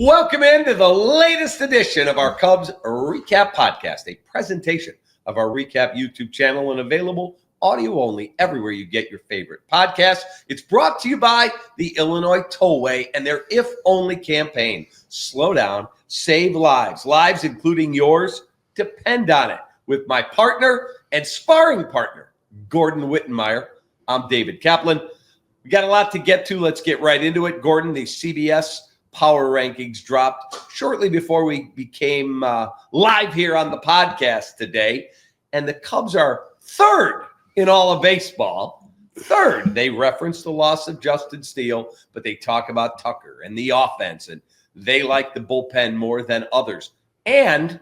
Welcome into the latest edition of our Cubs REKAP Podcast, a presentation of our REKAP YouTube channel and available audio only everywhere you get your favorite podcasts. It's brought to you by the Illinois Tollway and their If Only campaign. Slow down, save lives. Lives including yours depend on it. With my partner and sparring partner, Gordon Wittenmeyer, I'm David Kaplan. We got a lot to get to. Let's get right into it. Gordon, the CBS Power Rankings dropped shortly before we became live here on the podcast today. And the Cubs are third in all of baseball. Third. They reference the loss of Justin Steele, but they talk about Tucker and the offense, and they like the bullpen more than others. And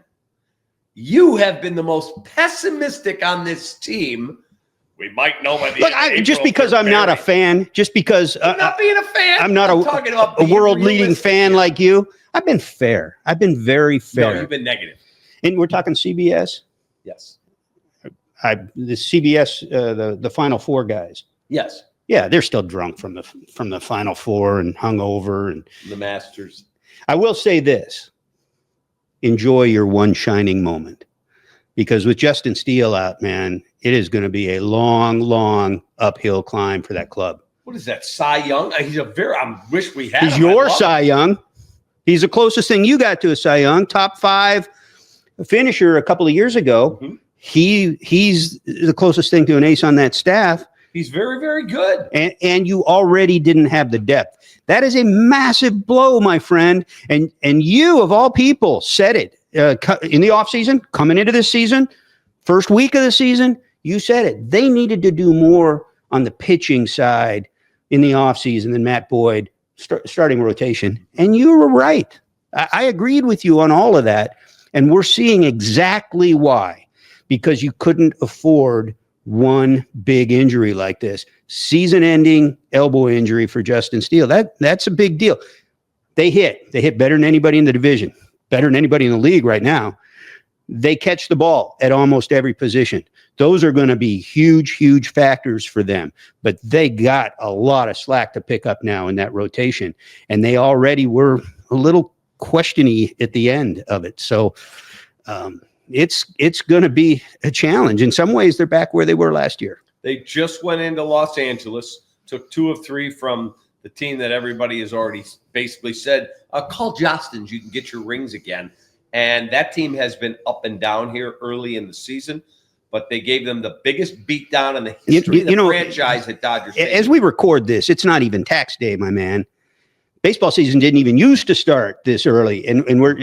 you have been the most pessimistic on this team. We might know by the Look, just because I'm not a fan, just because not being a fan, I'm not a world-leading fan like you. I've been fair. I've been very fair. No, you've been negative. And we're talking CBS. Yes. The CBS, the Final Four guys. Yes. Yeah, they're still drunk from the Final Four and hungover and the Masters. I will say this: enjoy your one shining moment, because with Justin Steele out, man, it is going to be a long, long uphill climb for that club. What is that, Cy Young? He's a very. I wish we had. He's your Cy Young. He's the closest thing you got to a Cy Young. Top 5 finisher a couple of years ago. Mm-hmm. He's the closest thing to an ace on that staff. He's very, very good. And you already didn't have the depth. That is a massive blow, my friend. And you, of all people, said it in the offseason, coming into this season, first week of the season, you said it. They needed to do more on the pitching side in the offseason than Matt Boyd starting rotation. And you were right. I agreed with you on all of that. And we're seeing exactly why. Because you couldn't afford one big injury like this. Season-ending elbow injury for Justin Steele. That's a big deal. They hit better than anybody in the division, better than anybody in the league right now. They catch the ball at almost every position. Those are going to be huge, huge factors for them. But they got a lot of slack to pick up now in that rotation. And they already were a little questiony at the end of it. So, it's going to be a challenge. In some ways, they're back where they were last year. They just went into Los Angeles, took 2 of 3 from the team that everybody has already basically said, call Justin's, you can get your rings again. And that team has been up and down here early in the season, but they gave them the biggest beatdown in the history of the franchise at Dodger Stadium. As we record this, it's not even tax day, my man. Baseball season didn't even used to start this early, and we're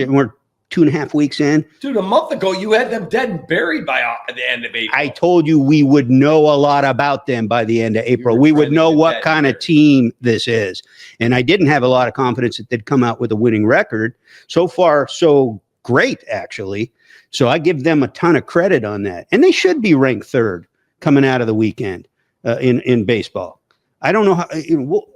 2.5 weeks in. Dude, a month ago, you had them dead and buried by the end of April. I told you we would know a lot about them by the end of April. We would know what kind of team this is. And I didn't have a lot of confidence that they'd come out with a winning record. So far, so great, actually. So I give them a ton of credit on that. And they should be ranked 3rd coming out of the weekend in baseball. I don't know how,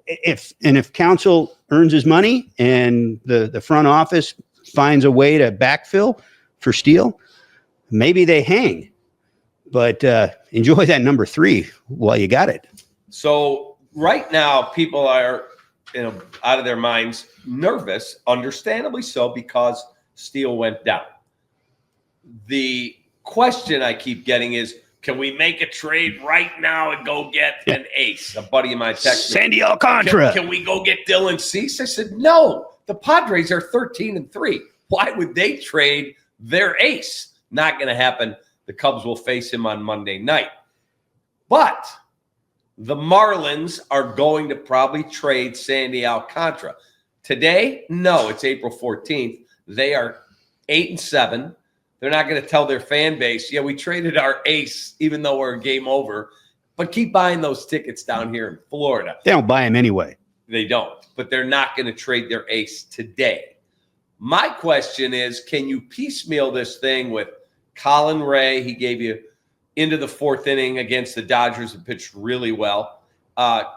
if Counsell earns his money and the front office finds a way to backfill for Steele, maybe they hang. But enjoy that number 3 while you got it. So right now, people are out of their minds, nervous, understandably so, because Steele went down. The question I keep getting is, can we make a trade right now and go get an ace? A buddy of mine texted me, Sandy Alcantara. Can we go get Dylan Cease? I said, no. The Padres are 13-3. Why would they trade their ace? Not going to happen. The Cubs will face him on Monday night. But the Marlins are going to probably trade Sandy Alcantara. Today, no, it's April 14th. They are 8-7. They're not going to tell their fan base, yeah, we traded our ace, even though we're game over. But keep buying those tickets down here in Florida. They don't buy them anyway. They don't, but they're not going to trade their ace today. My question is, can you piecemeal this thing with Colin Ray? He gave you into the 4th inning against the Dodgers and pitched really well.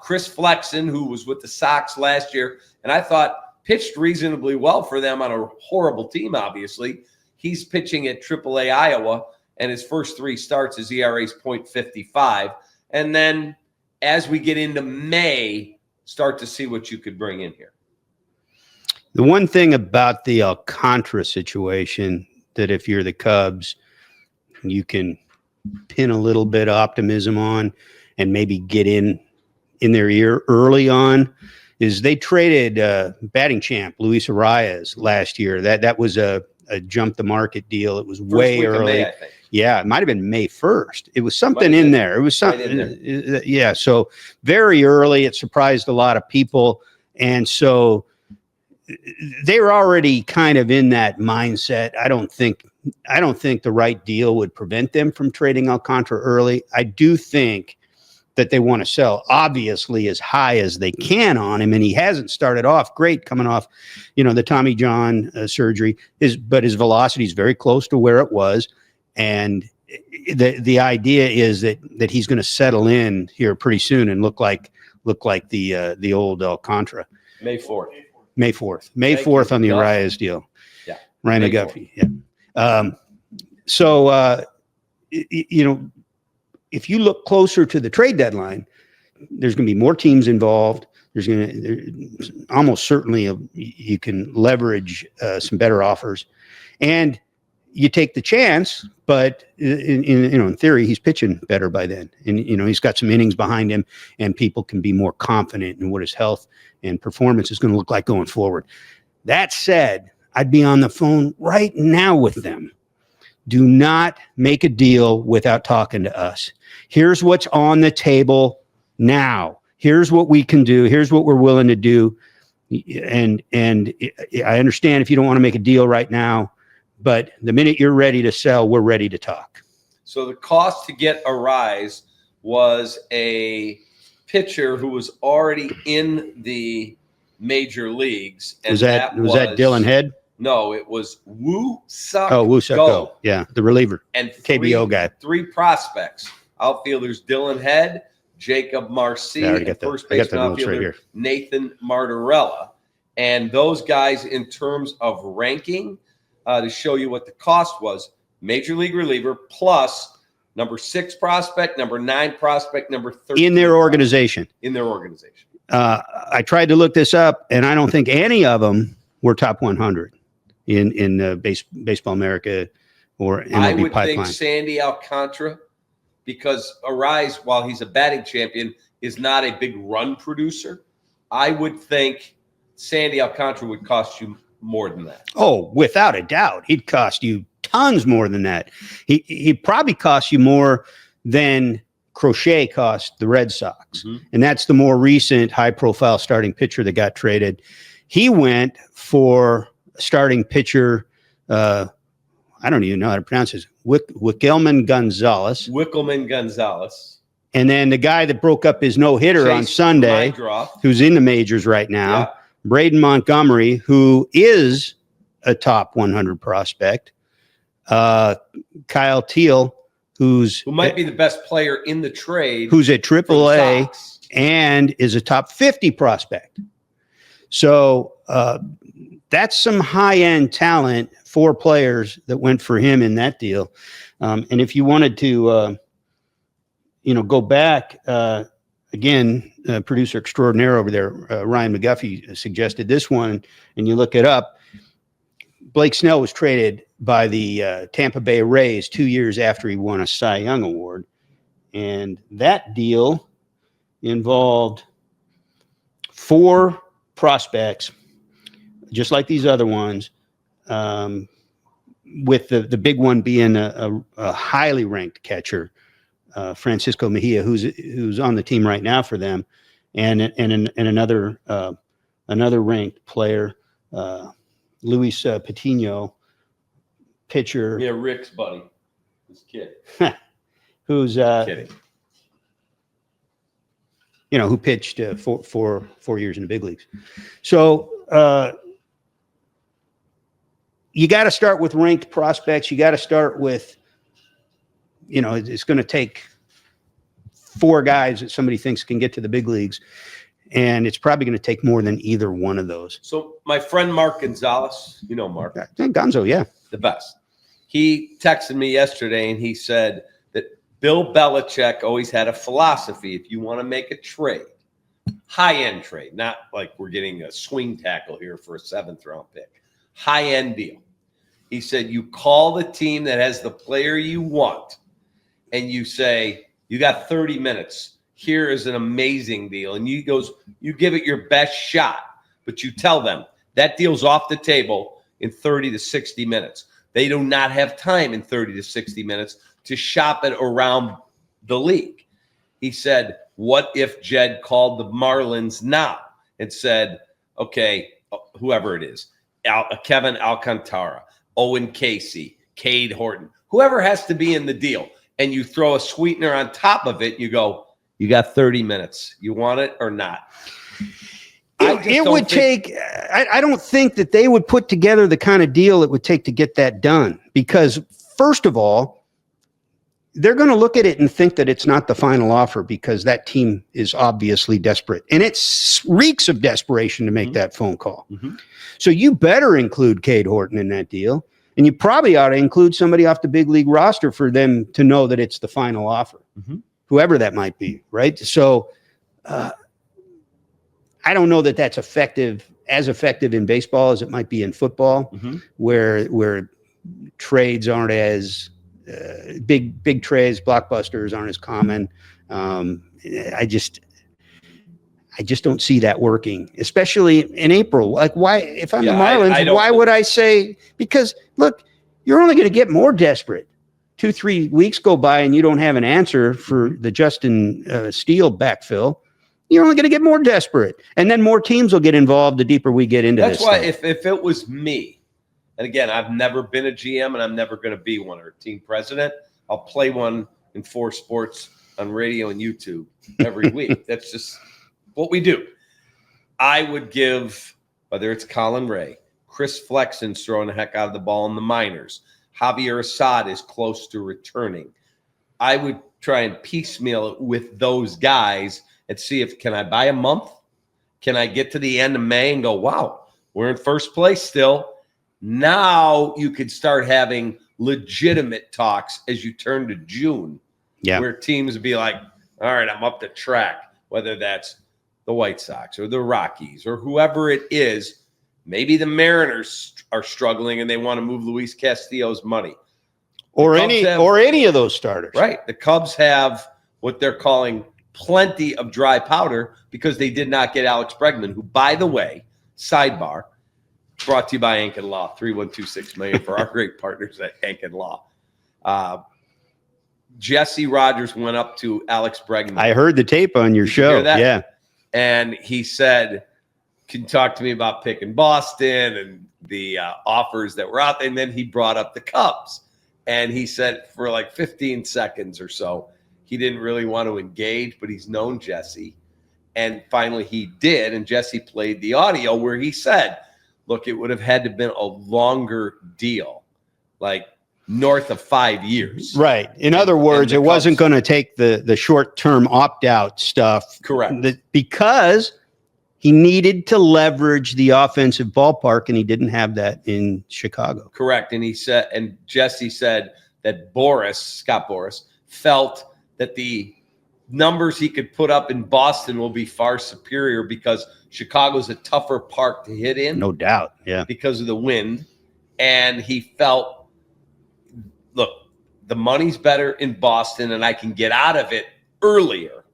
Chris Flexen, who was with the Sox last year, and I thought pitched reasonably well for them on a horrible team, obviously. He's pitching at AAA Iowa, and his first 3 starts, his ERA is .55. And then as we get into May, start to see what you could bring in here. The one thing about the Alcantara situation that if you're the Cubs, you can pin a little bit of optimism on and maybe get in their ear early on is they traded batting champ Luis Arias last year. That was a jump the market deal. It was First way week of early. May, I think. Yeah, it might have been May 1st. It was something in there. It was something. Right Yeah, so very early. It surprised a lot of people. And so they were already kind of in that mindset. I don't think the right deal would prevent them from trading Alcantara early. I do think that they want to sell obviously as high as they can on him, and he hasn't started off great coming off, the Tommy John surgery. But his velocity is very close to where it was, and the idea is that he's going to settle in here pretty soon and look like the old Alcantara. May 4th. May 4th on the Arias deal. Yeah. Ryan May McGuffey. 4th. Yeah. If you look closer to the trade deadline, there's going to be more teams involved. Almost certainly you can leverage some better offers, and you take the chance. But in theory, he's pitching better by then, and he's got some innings behind him, and people can be more confident in what his health and performance is going to look like going forward. That said, I'd be on the phone right now with them. Do not make a deal without talking to us. Here's what's on the table now. Here's what we can do. Here's what we're willing to do. And I understand if you don't want to make a deal right now, but the minute you're ready to sell, we're ready to talk. So the cost to get Arias was a pitcher who was already in the major leagues. And was that Dylan Head? No, it was Woo Suk. Oh, Woo Suk Go. Yeah, the reliever. And KBO guy. 3 prospects. Outfielders Dylan Head, Jacob Marcy, and first baseman outfielder Nathan Martorella. And those guys, in terms of ranking, to show you what the cost was, major league reliever plus number 6 prospect, number 9 prospect, number 13. In their organization. I tried to look this up, and I don't think any of them were top 100 in Baseball America or MLB I would Pipeline. think Sandy Alcantara, because Arias, while he's a batting champion, is not a big run producer. I would think Sandy Alcantara would cost you more than that. Oh, without a doubt. He'd cost you tons more than that. He'd probably cost you more than Crochet cost the Red Sox. Mm-hmm. And that's the more recent high-profile starting pitcher that got traded. He went for starting pitcher, I don't even know how to pronounce his, Wickelman Gonzalez. And then the guy that broke up his no-hitter on Sunday, who's in the majors right now, Braden Montgomery, who is a top 100 prospect. Kyle Teal, who might be the best player in the trade. Who's at AAA and is a top 50 prospect. So that's some high-end talent, 4 players that went for him in that deal. And if you wanted to, go back, again, producer extraordinaire over there, Ryan McGuffey, suggested this one, and you look it up. Blake Snell was traded by the Tampa Bay Rays 2 years after he won a Cy Young Award. And that deal involved 4 prospects, just like these other ones, with the big one being a highly ranked catcher, Francisco Mejia, who's on the team right now for them, and another ranked player, Luis Patino, pitcher. Yeah, Rick's buddy, this kid, who's kidding. Who pitched 4 years in the big leagues. So you got to start with ranked prospects. You got to start with, it's going to take 4 guys that somebody thinks can get to the big leagues. And it's probably going to take more than either one of those. So my friend Mark Gonzalez, Mark. Gonzo, yeah. The best. He texted me yesterday and he said that Bill Belichick always had a philosophy. If you want to make a trade, high-end trade, not like we're getting a swing tackle here for a 7th-round pick. High-end deal. He said, you call the team that has the player you want, and you say, you got 30 minutes. Here is an amazing deal. And you give it your best shot, but you tell them that deal's off the table in 30 to 60 minutes. They do not have time in 30 to 60 minutes to shop it around the league. He said, what if Jed called the Marlins now and said, okay, whoever it is, Kevin Alcantara, Owen Casey, Cade Horton, whoever has to be in the deal, and you throw a sweetener on top of it, you go, you got 30 minutes. You want it or not? It would take – I don't think that they would put together the kind of deal it would take to get that done because, first of all, they're going to look at it and think that it's not the final offer because that team is obviously desperate. And it reeks of desperation to make that phone call. Mm-hmm. So you better include Cade Horton in that deal. And you probably ought to include somebody off the big league roster for them to know that it's the final offer, whoever that might be, right? So I don't know that that's as effective in baseball as it might be in football, where trades aren't as big trades, blockbusters aren't as common. I just don't see that working, especially in April. Like, why, if I'm the Marlins, why would I say, because look, you're only going to get more desperate. 2-3 weeks go by and you don't have an answer for the Justin Steele backfill. You're only going to get more desperate. And then more teams will get involved the deeper we get into this. That's why if it was me, and again, I've never been a GM and I'm never going to be one or a team president. I'll play one in 4 Sports on radio and YouTube every week. That's just what we do. I would give, whether it's Colin Ray, Chris Flexen's throwing the heck out of the ball in the minors, Javier Assad is close to returning. I would try and piecemeal it with those guys and see if, can I buy a month? Can I get to the end of May and go, wow, we're in first place still. Now you could start having legitimate talks as you turn to June, where teams would be like, all right, I'm up the track, whether that's the White Sox or the Rockies or whoever it is. Maybe the Mariners are struggling and they want to move Luis Castillo's money. Or any of those starters. Right. The Cubs have what they're calling plenty of dry powder because they did not get Alex Bregman, who, by the way, sidebar, brought to you by Ankin Law, 3126 million for our great partners at Ankin Law. Jesse Rogers went up to Alex Bregman. I heard the tape on your show. Yeah. And he said, can you talk to me about picking Boston and the offers that were out there? And then he brought up the Cubs. And he said for like 15 seconds or so, he didn't really want to engage, but he's known Jesse. And finally he did. And Jesse played the audio where he said, look, it would have had to have been a longer deal, like north of 5 years. Right. In other words, it wasn't going to take the short-term opt-out stuff. Correct. Because he needed to leverage the offensive ballpark, and he didn't have that in Chicago. Correct. And he said, and Jesse said that Scott Boras, felt that the numbers he could put up in Boston will be far superior because Chicago's a tougher park to hit in. No doubt. Yeah. Because of the wind. And he felt, look, the money's better in Boston and I can get out of it earlier.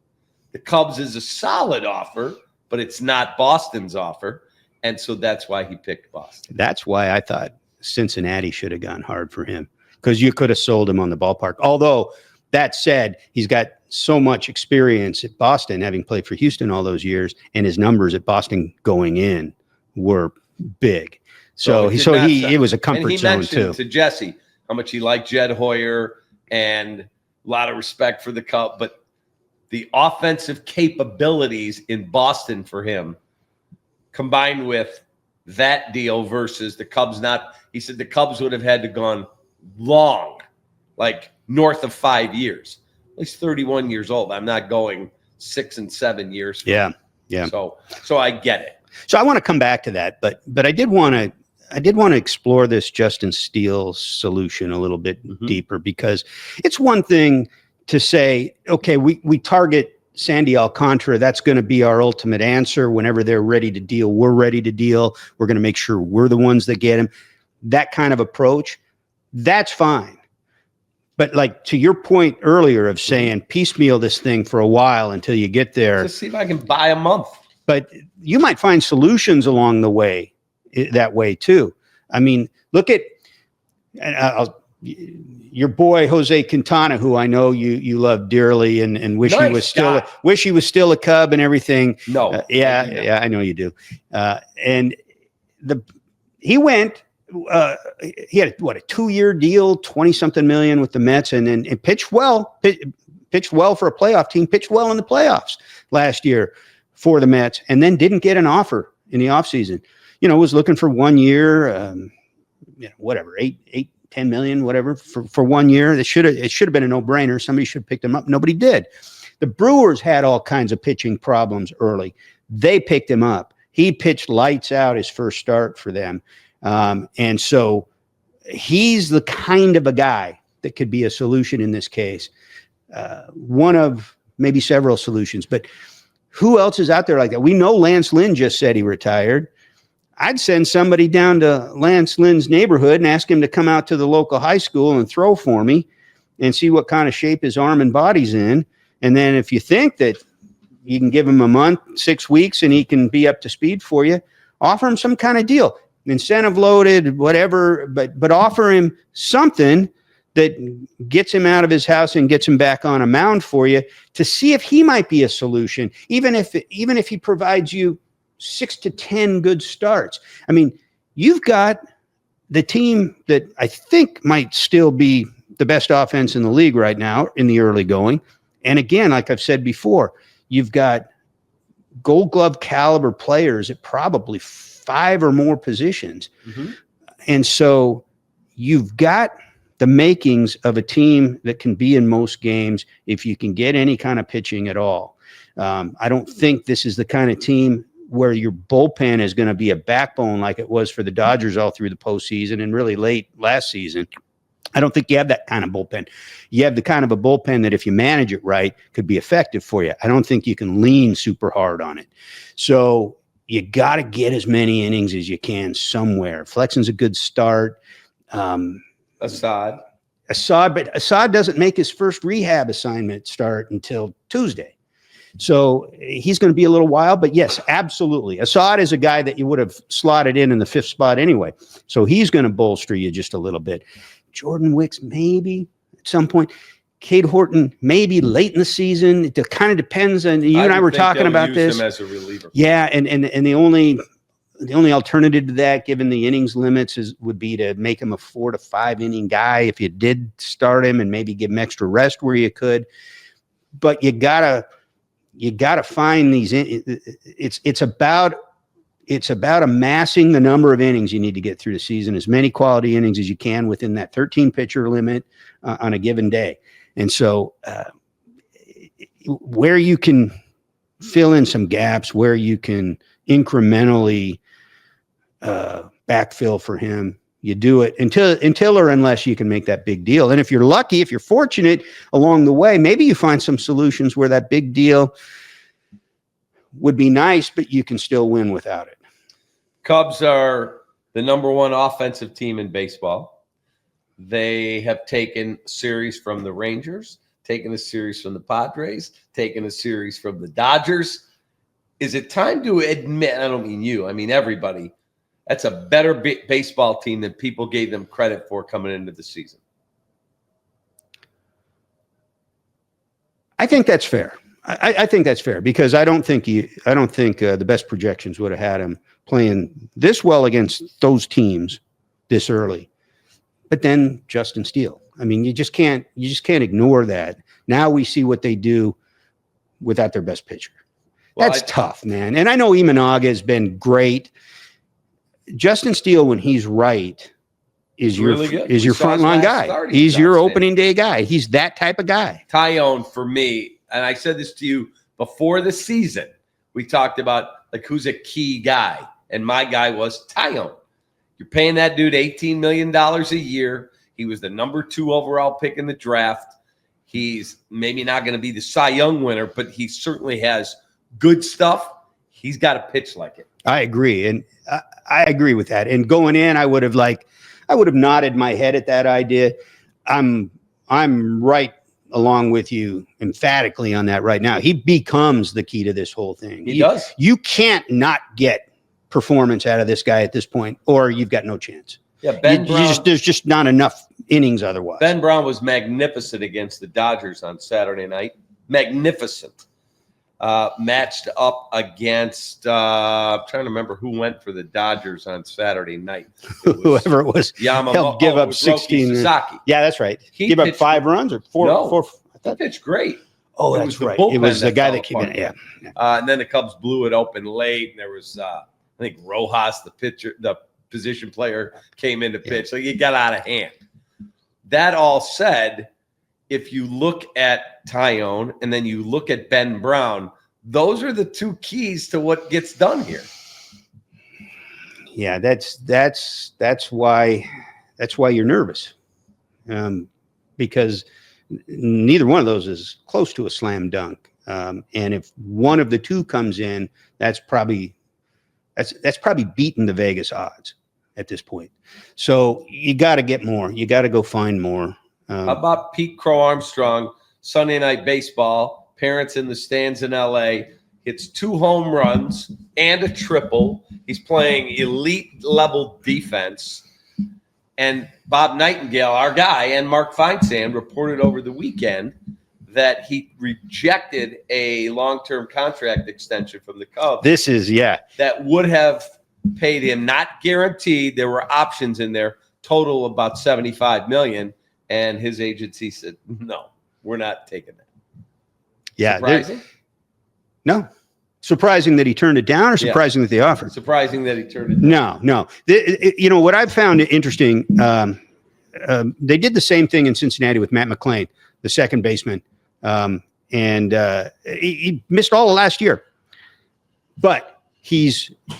The Cubs is a solid offer, but it's not Boston's offer. And so that's why he picked Boston. That's why I thought Cincinnati should have gone hard for him, because you could have sold him on the ballpark. Although, that said, he's got so much experience at Boston, having played for Houston all those years, and his numbers at Boston going in were big. So it was a comfort zone too. And he mentioned to Jesse how much he liked Jed Hoyer and a lot of respect for the Cubs, but the offensive capabilities in Boston for him, combined with that deal versus the Cubs he said the Cubs would have had to gone long, like north of 5 years. He's 31 years old. I'm not going 6 and 7 years. Yeah. So I get it. So I want to come back to that, but I did want to explore this Justin Steele solution a little bit deeper, because it's one thing to say, okay, we target Sandy Alcantara, that's going to be our ultimate answer. Whenever they're ready to deal, we're ready to deal. We're going to make sure we're the ones that get him. That kind of approach, that's fine. But like to your point earlier of saying piecemeal this thing for a while until you get there. Just see if I can buy a month. But you might find solutions along the way that way too. I mean, look at your boy Jose Quintana, who I know you love dearly, and wish he was still a Cub and everything. No, yeah, I know you do. And he went. He had a 2-year deal, 20-something million with the Mets, and then it pitched well for a playoff team. Pitched well in the playoffs last year for the Mets, and then didn't get an offer in the offseason. Was looking for 1 year, whatever, 8, 10 million, whatever, for 1 year. It should have been a no-brainer. Somebody should have picked him up. Nobody did. The Brewers had all kinds of pitching problems early. They picked him up. He pitched lights out his first start for them. And so he's the kind of a guy that could be a solution in this case. One of maybe several solutions, but who else is out there like that? We know Lance Lynn just said he retired. I'd send somebody down to Lance Lynn's neighborhood and ask him to come out to the local high school and throw for me and see what kind of shape his arm and body's in. And then if you think that you can give him a month, 6 weeks, and he can be up to speed for you, offer him some kind of deal. Incentive loaded, whatever, but offer him something that gets him out of his house and gets him back on a mound for you to see if he might be a solution, even if he provides you 6 to 10 good starts. I mean, you've got the team that I think might still be the best offense in the league right now in the early going. And again, like I've said before, you've got Gold Glove caliber players at probably 5 or more positions. Mm-hmm. And so you've got the makings of a team that can be in most games if you can get any kind of pitching at all. I don't think this is the kind of team where your bullpen is going to be a backbone like it was for the Dodgers all through the postseason and really late last season. I don't think you have that kind of bullpen. You have the kind of a bullpen that if you manage it right, could be effective for you. I don't think you can lean super hard on it. So you got to get as many innings as you can somewhere. Flexen's a good start. Assad, but Assad doesn't make his first rehab assignment start until Tuesday. So he's going to be a little while, but yes, absolutely. Assad is a guy that you would have slotted in the 5th spot anyway. So he's going to bolster you just a little bit. Jordan Wicks, maybe at some point. Cade Horton, maybe late in the season. It kind of depends on you and I were talking about this. Him as a reliever. Yeah, and the only alternative to that, given the innings limits, would be to make him a 4 to 5 inning guy if you did start him and maybe give him extra rest where you could. But you gotta find these. It's about amassing the number of innings you need to get through the season, as many quality innings as you can within that 13 pitcher limit on a given day. And so where you can fill in some gaps, where you can incrementally backfill for him, you do it until or unless you can make that big deal. And if you're lucky, if you're fortunate along the way, maybe you find some solutions where that big deal would be nice, but you can still win without it. Cubs are the number 1 offensive team in baseball. They have taken series from the Rangers, taken a series from the Padres, taken a series from the Dodgers. Is it time to admit, I don't mean you, I mean everybody, that's a better baseball team than people gave them credit for coming into the season? I think that's fair. I think that's fair because I don't think the best projections would have had him playing this well against those teams this early. But then Justin Steele. I mean, you just can't ignore that. Now we see what they do without their best pitcher. Well, that's tough, man. And I know Imanaga has been great. Justin Steele, when he's right, is your frontline guy. He's your opening day guy. He's that type of guy. Tyone for me, and I said this to you before the season. We talked about like who's a key guy, and my guy was Tyone. You're paying that dude $18 million a year. He was the number 2 overall pick in the draft. He's maybe not going to be the Cy Young winner, but he certainly has good stuff. He's got to pitch like it. I agree. And I agree with that. And going in, I would have nodded my head at that idea. I'm right along with you emphatically on that right now. He becomes the key to this whole thing. He does. You can't not get performance out of this guy at this point, or you've got no chance. Yeah, Ben Brown, there's just not enough innings otherwise. Ben Brown was magnificent against the Dodgers on Saturday night. Magnificent. Matched up against, I'm trying to remember who went for the Dodgers on Saturday night. Whoever it was, helped give up 16. Sasaki. Yeah, that's right. He gave up 5 runs or 4. No, 4 he pitched great. Oh, that's right. It was the guy that came in. Yeah. And then the Cubs blew it open late, and there was, I think, Rojas, the position player, came in to pitch. So it got out of hand. That all said, if you look at Tyone and then you look at Ben Brown, those are the 2 keys to what gets done here. Yeah, that's why you're nervous, because neither one of those is close to a slam dunk. And if one of the 2 comes in, that's probably beating the Vegas odds at this point. So you got to get more. You got to go find more. How about Pete Crow Armstrong, Sunday Night Baseball, parents in the stands in L.A., hits 2 home runs and a triple. He's playing elite-level defense. And Bob Nightingale, our guy, and Mark Feinsand reported over the weekend that he rejected a long-term contract extension from the Cubs. That would have paid him, not guaranteed. There were options in there, total about $75 million. And his agency said, no, we're not taking that. Yeah. Surprising? No. Surprising that he turned it down, or surprising that they offered? Surprising that he turned it down. No. What I've found interesting, they did the same thing in Cincinnati with Matt McClain, the second baseman. And he missed all of last year. But he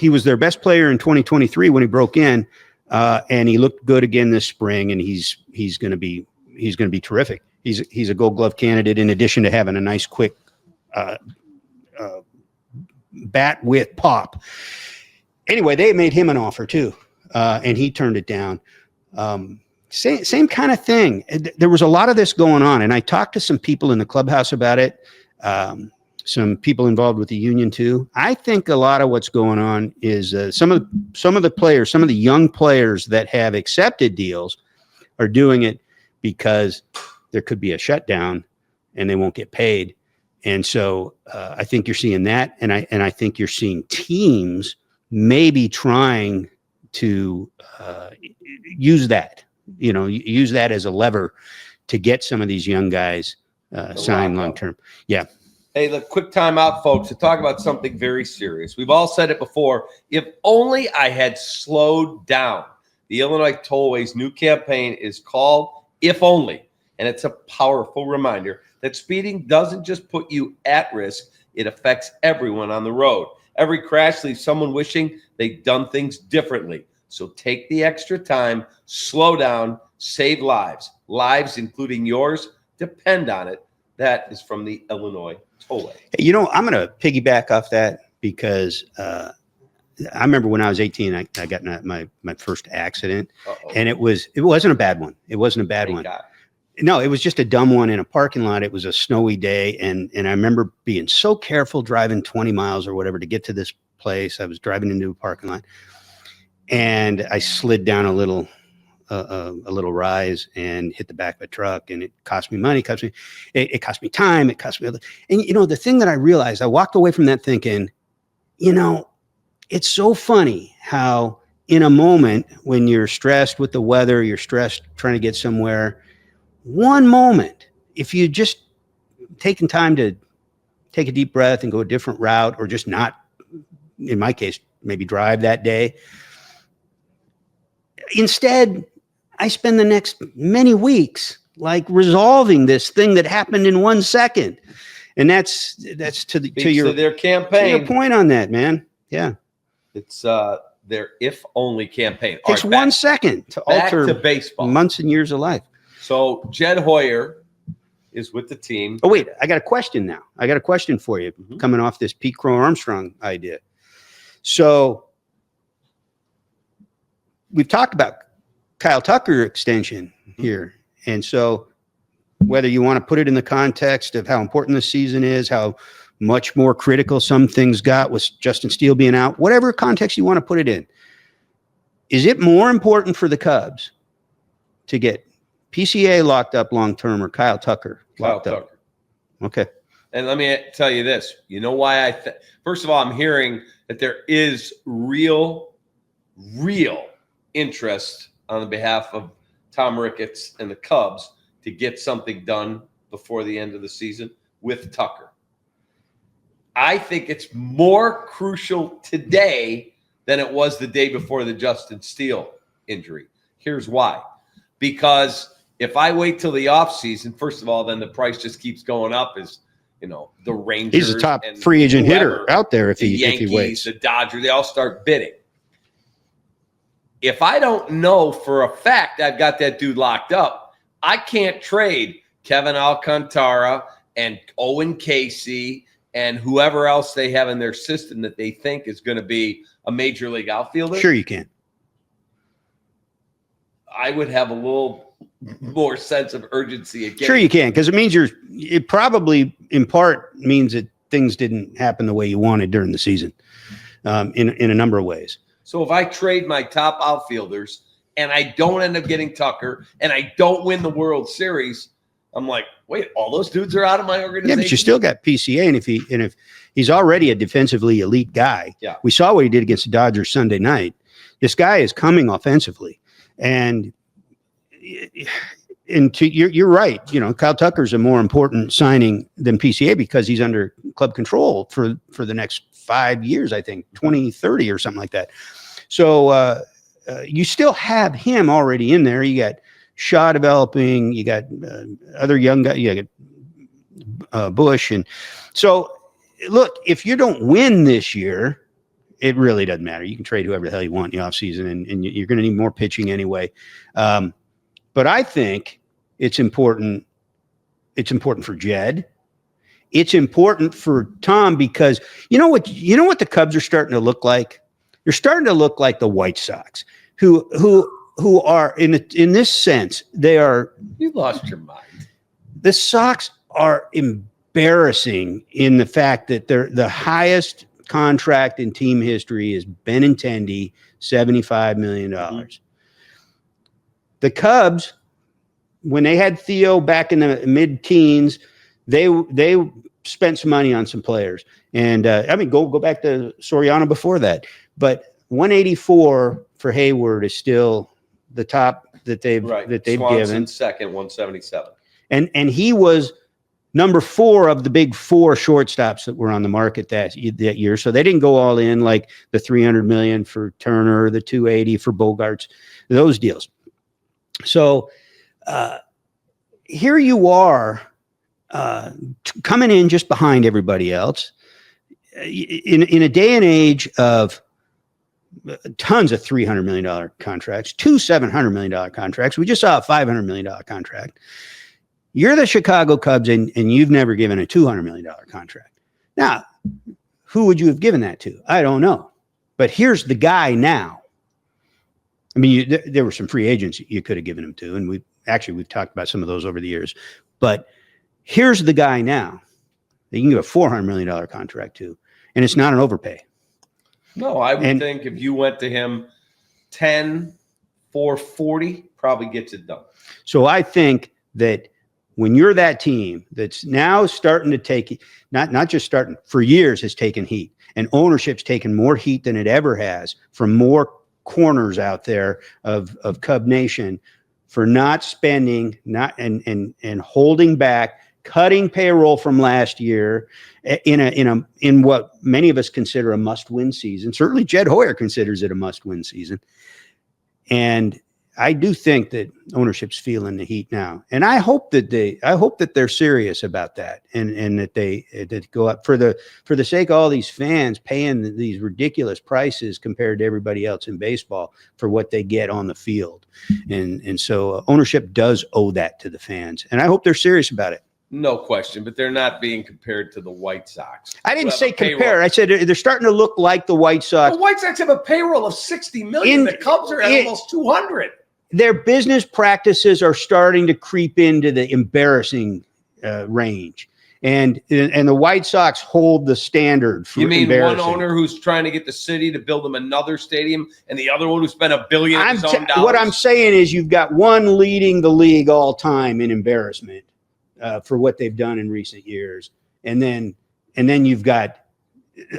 was their best player in 2023 when he broke in. And he looked good again this spring, and he's going to be terrific. He's a Gold Glove candidate, in addition to having a nice quick bat with pop. Anyway, they made him an offer too, and he turned it down. Same kind of thing. There was a lot of this going on, and I talked to some people in the clubhouse about it. Some people involved with the union too. I think a lot of what's going on is some of the players, some of the young players that have accepted deals are doing it because there could be a shutdown and they won't get paid. And so I think you're seeing that, and I think you're seeing teams maybe trying to use that as a lever to get some of these young guys signed long term. Yeah. Hey, look, quick time out, folks, to talk about something very serious. We've all said it before. If only I had slowed down. The Illinois Tollway's new campaign is called If Only, and it's a powerful reminder that speeding doesn't just put you at risk, it affects everyone on the road. Every crash leaves someone wishing they'd done things differently. So take the extra time, slow down, save lives. Lives, including yours, depend on it. That is from the Illinois Tollway. I'm going to piggyback off that because I remember when I was 18, I got in my first accident. Uh-oh. And it wasn't a bad one. It wasn't a bad one. God. No, it was just a dumb one in a parking lot. It was a snowy day. And I remember being so careful driving 20 miles or whatever to get to this place. I was driving into a parking lot, and I slid down a little rise and hit the back of a truck, and it cost me money. It cost me time. It cost me other. And the thing that I realized, I walked away from that thinking, it's so funny how in a moment when you're stressed with the weather, you're stressed trying to get somewhere, one moment, if you just taken time to take a deep breath and go a different route, or just not, in my case, maybe drive that day. Instead, I spend the next many weeks like resolving this thing that happened in 1 second. And that's to their campaign. To your point on that, man. Yeah. It's their If Only campaign. It takes 1 second to alter to baseball. Months and years of life. So Jed Hoyer is with the team. Oh, wait, I got a question now. I got a question for you coming off this Pete Crow-Armstrong idea. So we've talked about Kyle Tucker extension here. And so whether you want to put it in the context of how important the season is, how much more critical some things got with Justin Steele being out, whatever context you want to put it in, is it more important for the Cubs to get PCA locked up long-term or Kyle Tucker locked up? Okay. And let me tell you this. You know why first of all, I'm hearing that there is real interest on the behalf of Tom Ricketts and the Cubs to get something done before the end of the season with Tucker. I think it's more crucial today than it was the day before the Justin Steele injury. Here's why. Because if I wait till the offseason, first of all, then the price just keeps going up as, the Rangers. He's a top free agent hitter out there if he waits. The Dodgers, they all start bidding. If I don't know for a fact I've got that dude locked up, I can't trade Kevin Alcantara and Owen Casey and whoever else they have in their system that they think is going to be a major league outfielder. Sure you can. I would have a little more sense of urgency again. Sure you can, because it means it probably in part means that things didn't happen the way you wanted during the season in a number of ways. So if I trade my top outfielders and I don't end up getting Tucker and I don't win the World Series, I'm like, wait, all those dudes are out of my organization? Yeah, but you still got PCA, and if he's already a defensively elite guy, we saw what he did against the Dodgers Sunday night. This guy is coming offensively, and you're right. Kyle Tucker's a more important signing than PCA because he's under club control for the next 5 years, I think, 2030 or something like that. So you still have him already in there. You got Shaw developing. You got other young guys. You got Bush. And so, look, if you don't win this year, it really doesn't matter. You can trade whoever the hell you want in the offseason, and you're going to need more pitching anyway. But I think it's important. It's important for Jed. It's important for Tom because you know what the Cubs are starting to look like? They're starting to look like the White Sox, who are in this sense, they are. You lost your mind. The Sox are embarrassing in the fact that they're the highest contract in team history is Benintendi, $75 million. The Cubs, when they had Theo back in the mid-teens, they spent some money on some players. And go back to Soriano before that. But 184 for Hayward is still the top that they've given. Second, 177. And he was number 4 of the big 4 shortstops that were on the market that year. So they didn't go all in like the $300 million for Turner, the $280 for Bogarts, those deals. So here you are coming in just behind everybody else in a day and age of tons of $300 million contracts, 2 $700 million contracts. We just saw a $500 million contract. You're the Chicago Cubs, and you've never given a $200 million contract. Now, who would you have given that to? I don't know. But here's the guy now. I mean, there were some free agents you could have given him to, and we've talked about some of those over the years. But here's the guy now that you can give a $400 million contract to, and it's not an overpay. No, I would think if you went to him 10 for 40, probably gets it done. So I think that when you're that team that's now starting to take, not just starting, for years has taken heat, and ownership's taken more heat than it ever has from more corners out there of Cub Nation for not spending, and holding back, cutting payroll from last year in what many of us consider a must-win season. Certainly Jed Hoyer considers it a must-win season. And I do think that ownership's feeling the heat now. And I hope that they're serious about that and that they go up for the sake of all these fans paying these ridiculous prices compared to everybody else in baseball for what they get on the field. And so ownership does owe that to the fans. And I hope they're serious about it. No question, but they're not being compared to the White Sox. I didn't say compare. I said they're starting to look like the White Sox. The White Sox have a payroll of $60 million. The Cubs are at almost $200. Their business practices are starting to creep into the embarrassing range. And the White Sox hold the standard for one owner who's trying to get the city to build them another stadium and the other one who spent $1 billion of his own dollars? What I'm saying is you've got one leading the league all time in embarrassment for what they've done in recent years. And then you've got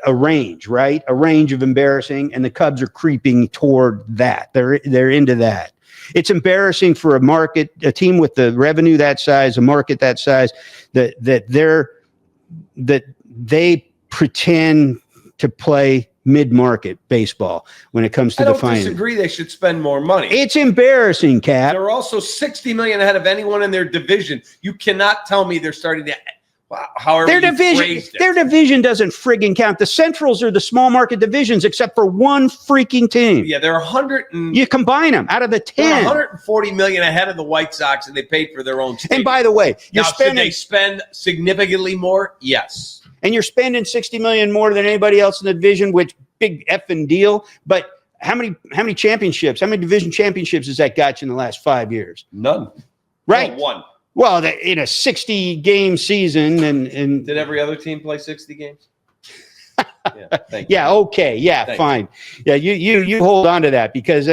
a range, right? A range of embarrassing, and the Cubs are creeping toward that. They're into that. It's embarrassing for a team with the revenue that size, a market that size, that they pretend to play mid-market baseball when it comes to defining. I don't disagree. They should spend more money. It's embarrassing, Cap. They're also $60 million ahead of anyone in their division. You cannot tell me they're starting to. However, their division doesn't friggin' count. The Centrals are the small market divisions, except for one freaking team. Yeah, they're you combine them out of the 10. $140 million ahead of the White Sox, and they paid for their own stadium. And by the way, should they spend significantly more? Yes. And you're spending $60 million more than anybody else in the division, which big effing deal. But how many championships? How many division championships has that got you in the last 5 years? None. Right. No, one. Well, in a 60-game season, and did every other team play 60 games? Yeah. Thank you. Okay. Yeah. Thank fine. You. Yeah. You hold on to that because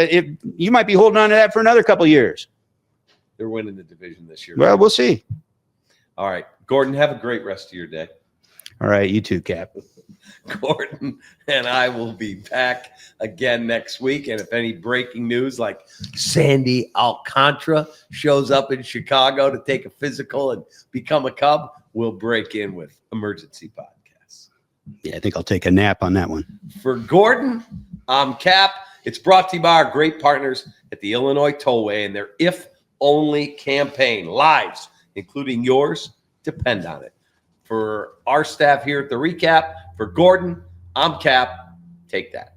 you might be holding on to that for another couple of years. They're winning the division this year. Well, we'll see. All right, Gordon. Have a great rest of your day. All right. You too, Cap. Gordon and I will be back again next week. And if any breaking news like Sandy Alcantara shows up in Chicago to take a physical and become a Cub, we'll break in with emergency podcasts. Yeah, I think I'll take a nap on that one. For Gordon, I'm Cap. It's brought to you by our great partners at the Illinois Tollway and their If Only campaign. Lives, including yours, depend on it. For our staff here at the Recap, for Gordon, I'm Cap. Take that.